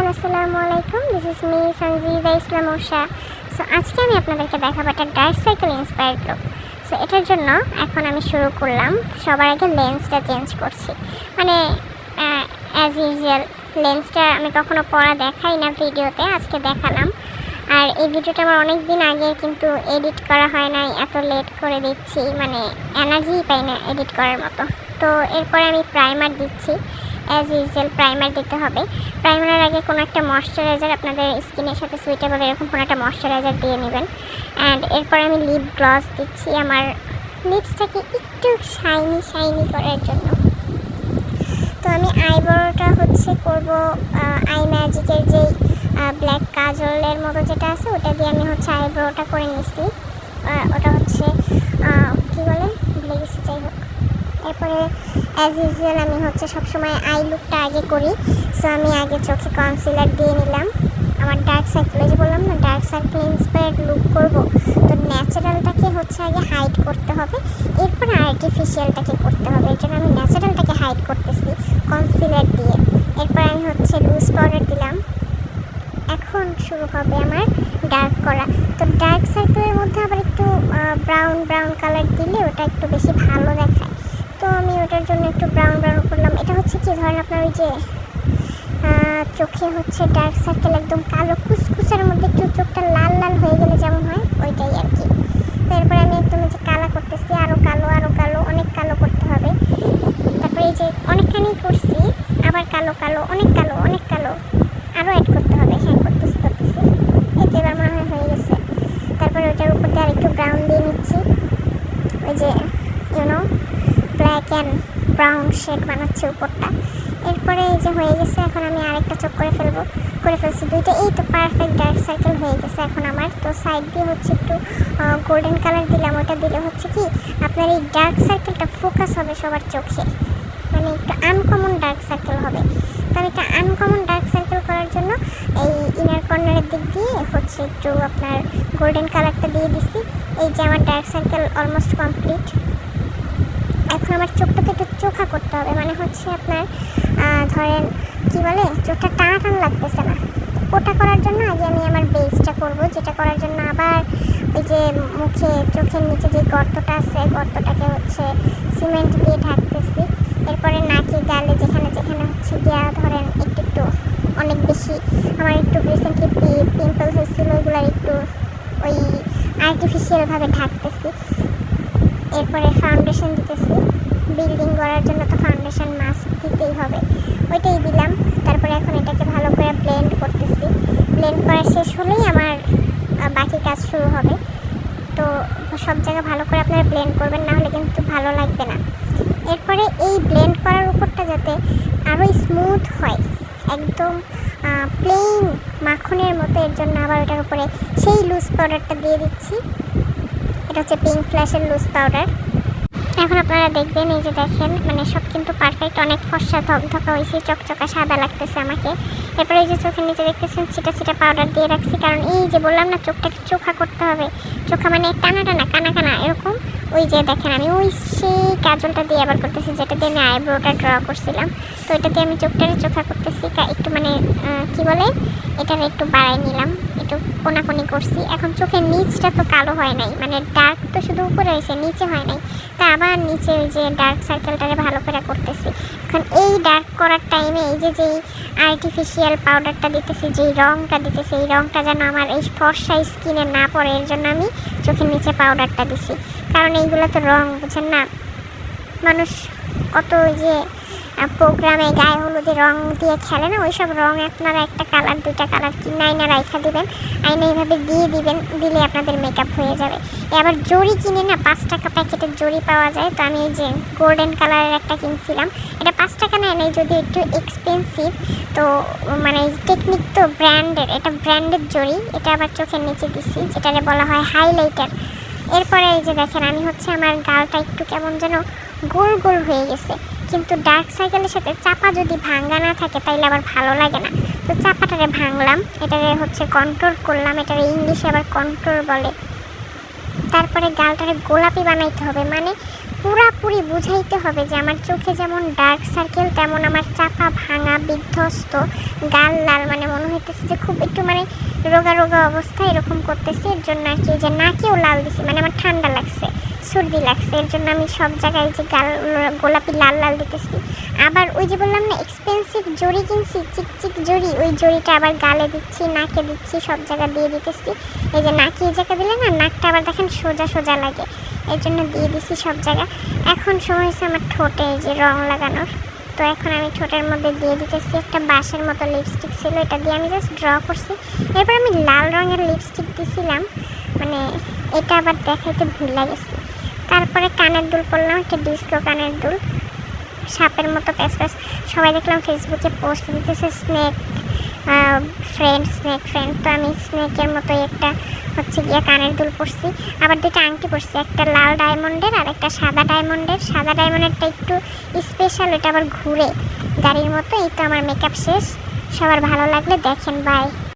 Everyone, আসসালামু আলাইকুম। This is me Sanjiva Islam Usha. So আজকে আমি আপনাদেরকে দেখাবো একটা dark circle inspired look. So এটার জন্য এখন আমি শুরু করলাম। সবার আগে লেন্সটা চেঞ্জ করছি, মানে অ্যাজ ইউজুয়াল লেন্সটা আমি কখনো পরা দেখাই না ভিডিওতে, আজকে দেখালাম। আর এই ভিডিওটা আমার অনেক দিন আগে, কিন্তু এডিট করা হয় নাই, এত লেট করে দিচ্ছি, মানে এনার্জিই পাই না এডিট করার মতো। তো এরপরে আমি প্রাইমার দিচ্ছি। অ্যাজ ইউজুয়াল প্রাইমার দিতে হবে। প্রাইমারের আগে কোনো একটা ময়শ্চারাইজার, আপনাদের স্কিনের সাথে সুইটেবল এরকম কোনো একটা ময়শ্চারাইজার দিয়ে নেবেন। অ্যান্ড এরপরে আমি লিপ গ্লস দিচ্ছি আমার লিপসটাকে একটু শাইনি করার জন্য। তো আমি আইব্রোটা করব আই ম্যাজিকের যেই ব্ল্যাক কাজলের মতো যেটা আছে, ওটা দিয়ে আমি আইব্রোটা করে নিচ্ছি। ওটা কী বলে, ভুলে গেছি, যাই হোক। এরপরে অ্যাজ ইউজুয়াল আমি সবসময় আই লুকটা আগে করি। সো আমি আগে চোখে কনসিলার দিয়ে নিলাম। আমার ডার্ক সার্কেল, যে বললাম না ডার্ক সার্কেল ইন্সপায়ার্ড লুক করব, তো ন্যাচারালটাকে আগে হাইড করতে হবে, এরপর আর্টিফিশিয়ালটাকে করতে হবে। এর জন্য আমি ন্যাচারালটাকে হাইড করতেছি কনসিলার দিয়ে। এরপর আমি লুজ পাউডার দিলাম। এখন শুরু হবে আমার ডার্ক করা। তো ডার্ক সার্কেলের মধ্যে আবার একটু ব্রাউন কালার দিলে ওটা একটু বেশি ভালো দেখায়। তো আমি ওটার জন্য একটু ব্রাউন করলাম। এটা কি ধরেন আপনার ওই যে চোখে ডার্ক সার্কেল একদম কালো কুচকুচের মধ্যে একটু চোখটা লাল হয়ে গেলে যেমন হয়, ওইটাই আর কি। তো এরপরে আমি একদম কালা করতেছি, আরও কালো অনেক কালো করতে হবে। তারপরে এই যে অনেকখানি করছি, আবার কালো অনেক কালো আরও অ্যাড করতে হবে। হ্যাঁ, করতেছি এই যে এবার মনে হয় হয়ে গেছে। তারপরে ওইটার উপর দিয়ে আরেকটু ব্রাউন দিয়ে নিচ্ছি, ওই যে ব্ল্যাক অ্যান্ড ব্রাউন শেড বানাচ্ছি উপরটা। এরপরে এই যে হয়ে গেছে। এখন আমি আরেকটা চোখ করে ফেলছি দুইটা। এই তো পারফেক্ট ডার্ক সার্কেল হয়ে গেছে এখন আমার। তো সাইড দিয়ে একটু গোল্ডেন কালার দিলাম। ওটা দিলে কি আপনার এই ডার্ক সার্কেলটা ফোকাস হবে সবার চোখে, মানে একটু আনকমন ডার্ক সার্কেল হবে। তো আমি একটা আনকমন ডার্ক সার্কেল করার জন্য এই ইনার কর্নারের দিক দিয়ে একটু আপনার গোল্ডেন কালারটা দিয়ে দিছি। এই যে আমার ডার্ক সার্কেল অলমোস্ট কমপ্লিট। এখন আমার চোখটাকে একটু চোখা করতে হবে, মানে আপনার ধরেন কী বলে, চোখটা টান লাগতেছে না। ওটা করার জন্য আগে আমি আমার বেসটা করব, যেটা করার জন্য আবার ওই যে চোখের নিচে যে গর্তটা আছে, গর্তটাকে সিমেন্ট দিয়ে ঢাকতেছি। এরপরে নাকি গালে যেখানে গিয়া ধরেন একটু অনেক বেশি আমার একটু রিসেন্টলি পিম্পল হয়েছিল, ওইগুলার একটু ওই আর্টিফিশিয়ালভাবে ঢাকতেছি। এরপরে ফাউন্ডেশন দিতেছি। বিল্ডিং করার জন্য তো ফাউন্ডেশন মাস্ক দিতেই হবে, ওইটাই দিলাম। তারপরে এখন এটাকে ভালো করে ব্লেন্ড করতেছি। ব্লেন্ড করা শেষ হলেই আমার বাকি কাজ শুরু হবে। তো সব জায়গায় ভালো করে আপনারা ব্লেন্ড করবেন, না হলে কিন্তু ভালো লাগবে না। এরপরে এই ব্লেন্ড করার উপরটা যাতে আরও স্মুথ হয়, একদম প্লেন মাখনের মতো, এর জন্য আবার ওটার উপরে সেই লুজ পাউডারটা দিয়ে দিচ্ছি। এটা পিঙ্ক ফ্ল্যাশের লুজ পাউডার। এখন আপনারা দেখবেন, এই যে দেখেন, মানে সব কিন্তু পারফেক্ট, অনেক ফর্সা ধকধকা হয়েছে, চকচকা সাদা লাগতেছে আমাকে। এরপরে এই যে চোখের নিচে দেখতেছেন ছিটা পাউডার দিয়ে রাখছি, কারণ এই যে বললাম না চোখটাকে চোখা করতে হবে। চোখা মানে টানা কানা এরকম। ওই যে দেখেন আমি সেই কাজলটা দিয়ে আবার করতেছি, যেটা দিয়ে আমি আইব্রোটা ড্র করছিলাম। তো এটা দিয়ে আমি চোখটাকে চোখা করতেছি, একটু মানে কী বলে, এটার একটু বাড়াই নিলাম, একটু কোনাকুনি করছি। এখন চোখের নিচটা তো কালো হয় নাই, মানে ডার্ক তো শুধু উপরে হয়েছে, নিচে হয় নাই। তা আবার নিচে ওই যে ডার্ক সার্কেলটাকে ভালো করে করতেছি। এখন এই ডার্ক করার টাইমে এই যে যেই আর্টিফিশিয়াল পাউডারটা দিতেছি, যেই রঙটা দিতেছি, এই রঙটা যেন আমার এই ফর্সা স্কিনে না পড়ে, এর জন্য আমি চোখের নিচে পাউডারটা দিছি। কারণ এইগুলো তো রঙ, বুঝেন না, মানুষ কত ওই যে প্রোগ্রামে গায়ে হলুদে রং দিয়ে খেলে না, ওইসব রং আপনারা একটা কালার দুইটা কালার কিনে আইনা রাইখা দিবেন, আইনা এইভাবে দিয়ে দিবেন, দিলে আপনাদের মেকআপ হয়ে যাবে। আবার জড়ি কিনে না 5 টাকা প্যাকেটের জড়ি পাওয়া যায়। তো আমি এই যে গোল্ডেন কালারের একটা কিনছিলাম, এটা 5 টাকা নেয় নাই, যদি একটু এক্সপেন্সিভ। তো মানে টেকনিক তো ব্র্যান্ডের, এটা ব্র্যান্ডের জড়ি। এটা আবার চোখের নিচে দিচ্ছি, যেটাকে বলা হয় হাইলাইটার। এরপরে এই যে দেখেন আমি আমার গালটা একটু কেমন যেন গোল হয়ে গেছে, কিন্তু ডার্ক সার্কেলের সাথে চাপা যদি ভাঙ্গা না থাকে তাইলে আবার ভালো লাগে না। তো চাপাটারে ভাঙলাম, এটাকে কন্ট্রোল করলাম, এটারে ইংলিশে আবার কন্ট্রোল বলে। তারপরে গালটারে গোলাপি বানাইতে হবে, মানে পুরাপুরি বুঝাইতে হবে যে আমার চোখে যেমন ডার্ক সার্কেল তেমন আমার চাপা ভাঙা বিধ্বস্ত গাল লাল, মানে মনে হইতেছে যে খুব একটু মানে রোগা রোগা অবস্থা এরকম করতেছে। এর জন্য আর কি যে নাকেও লাল দিছি, মানে আমার ঠান্ডা লাগছে, সর্দি লাগছে, এর জন্য আমি সব জায়গায় যে গাল গোলাপি লাল লাল দিতেছি। আবার ওই যে বললাম না এক্সপেন্সিভ জড়ি কিনছি, চিকচিক জড়ি, ওই জড়িটা আবার গালে দিচ্ছি, নাকে দিচ্ছি, সব জায়গা দিয়ে দিতেছি। এই যে নাকে এই জায়গা দিলে না নাকটা আবার দেখেন সোজা সোজা লাগে, এর জন্য দিয়ে দিছি সব জায়গা। এখন সময় হয়েছে আমার ঠোঁটে এই যে রং লাগানোর। তো এখন আমি ঠোঁটের মধ্যে দিয়ে দিতেছি একটা বাঁশের মতো লিপস্টিক ছিল, এটা দিয়ে আমি জাস্ট ড্র করছি। এরপর আমি লাল রঙের লিপস্টিক দিছিলাম, মানে এটা আবার দেখাইতে ভুলে গেছি। তারপরে কানের দুল পরলাম, একটা ডিস্কো কানের দুল, সাপের মতো প্যাচ প্যাচ। সবাই দেখলাম ফেসবুকে পোস্ট দিতেছে স্নেক ফ্রেন্ড, তো আমি স্নেকের মতোই একটা হচ্ছে গিয়ে কানের দুল পরছি। আবার দুইটা আংটি পরছি, একটা লাল ডায়মন্ডের আর একটা সাদা ডায়মন্ডের। সাদা ডায়মন্ডেরটা একটু স্পেশাল, এটা আবার ঘুরে গাড়ির মতো। এই তো আমার মেকআপ শেষ। সবার ভালো লাগলে দেখেন, বাই।